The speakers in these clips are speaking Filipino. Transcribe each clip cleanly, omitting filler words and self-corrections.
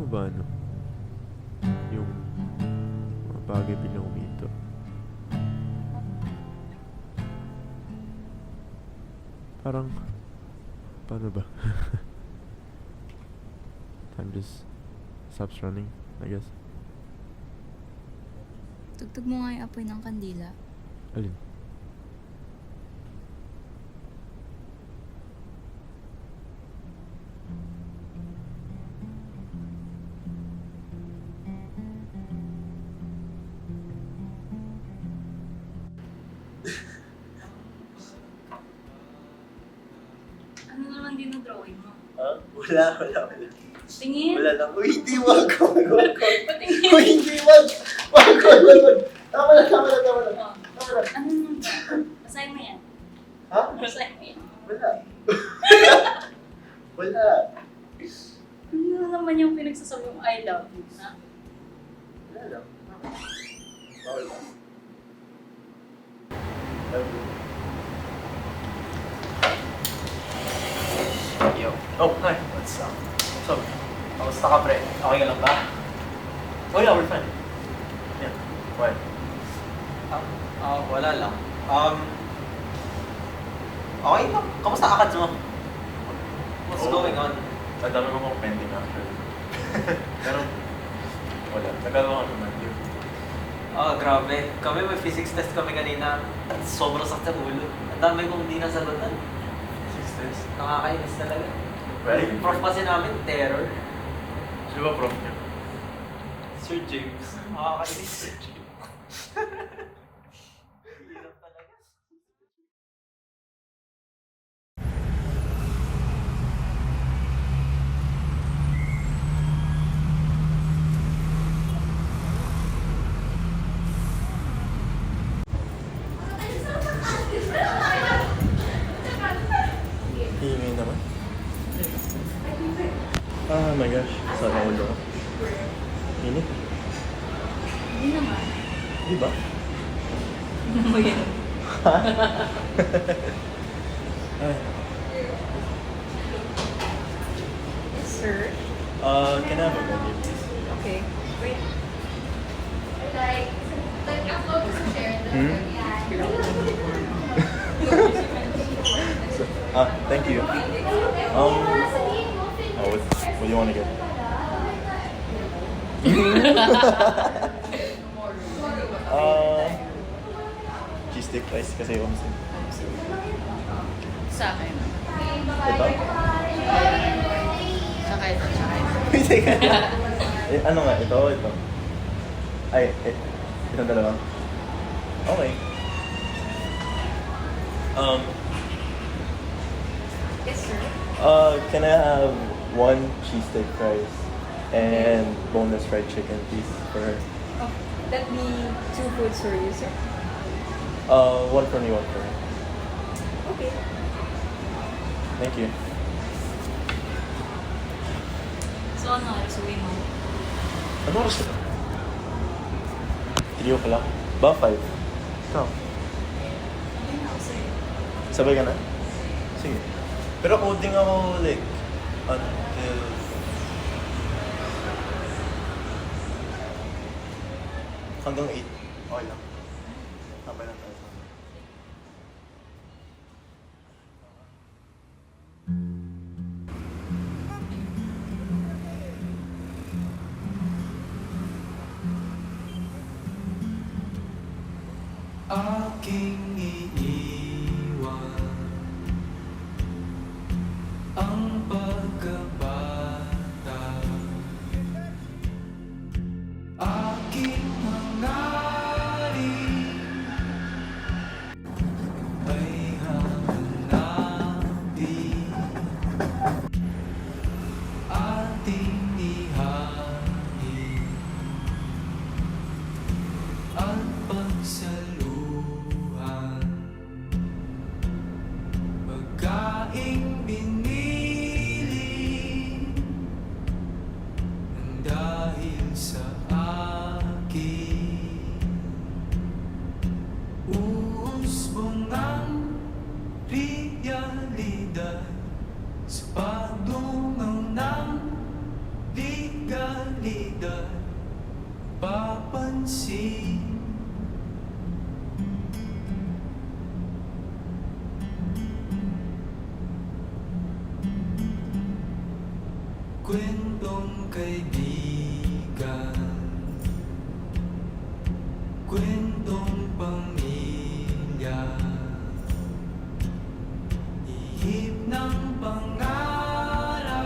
mo ba yung mga bagay bilang umito? Parang, paano ba? Time just stops running, I guess. Tugtog mo nga yung apoy ng kandila. Alin? Ano naman dinodrawing mo? Ah? Wala. Tingin? Wala lang. Uy, hindi, wag. Patingin. Uy, hindi, wag. Wag. Tama na. Oh. Ano naman ba? Basahin mo yan. Ha? Basahin mo yan. Wala. Wala. Ano naman yung pinagsasabi mong I love you, ha? Wala lang. Bawal ba? Love you. Yo. Oh, hi. What's up? So, kamusta ka, pre? Okay ka lang ba? Oh, yeah, we're fine. Yeah. Why? Wala lang. Okay lang. Kamusta akad mo? What's going on? Ang dami mo kong pending actually. Pero, wala. Nagagawa ko naman yun. Grabe. Kami may physics test kami kanina. At sobrang sakit sa ulo. Ang dami kong hindi nasagutan. Sisters. Nakakainis talaga. Well, Yung prof kasi namin, terror. Sino ba prof niyo? Sir James. Nakakainis. Sir James. Hirap talaga. Hingay naman. Oh my gosh. Sana ulo ko. Init. Hindi naman. Di ba? Ano mo yan? Ay. Sir? Can I have a menu, please? Okay. Wait. Hmm? Thank you. What do you want to get? Cheese stick rice kasi yung omsin. Sa akin. Ito? Tsaka ito. Wait, teka. Ano nga? Ito? Ay, itong dalawa. Okay. Yes, sir. Can I have one cheese stick fries and boneless fried chicken, please, for her? Oh, that be 2 foods for you, sir. One for me, one for her. Okay. Thank you. So, ano oras uwi mo? Ano oras na? 3 o'clock? Ba, 5? Ikaw? Hindi na ako sa'yo. Sabay ka na? Sige. Pero coding ako like until hanggang 8. Okay lang. Sabay lang tayo. Aking iiwan ang pagkabata, aking hangarin ay hahanapin, ating ihain at pagsaluhan, pagkaing binili ng dahil sa akin. Uusbong ang realidad sa pagdungaw ng ligaligaya. realidad papansin. Kwentong kaibigan, kwentong pamilya, ihip ng pangarap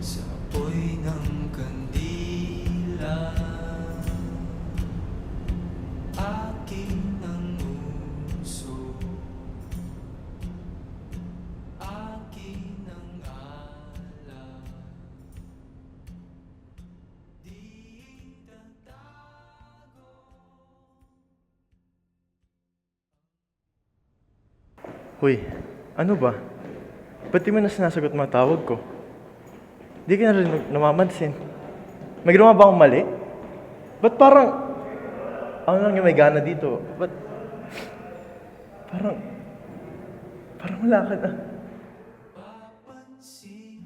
sa apoy ng kandila. Akin ang uso, akin ang alak, di tatago. Hoy, ano ba? Ba't di mo na sinasagot mga tawag ko? Di ka na rin namamansin. May ginawa ba akong mali? Ba't parang... Ako lang yung may gana dito. Ba't... Parang... Parang wala ka na. Papansin.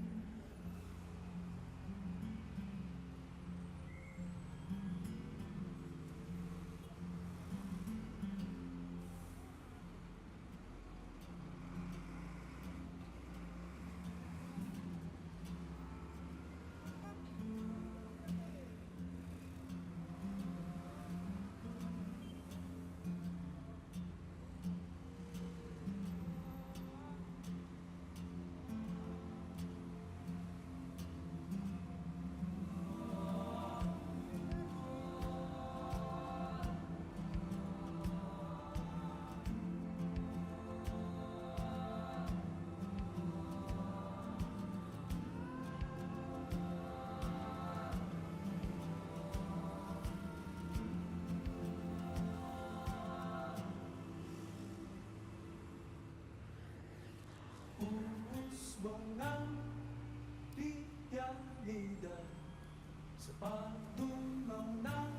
Umusbong ang realidad sa pagtunaw ng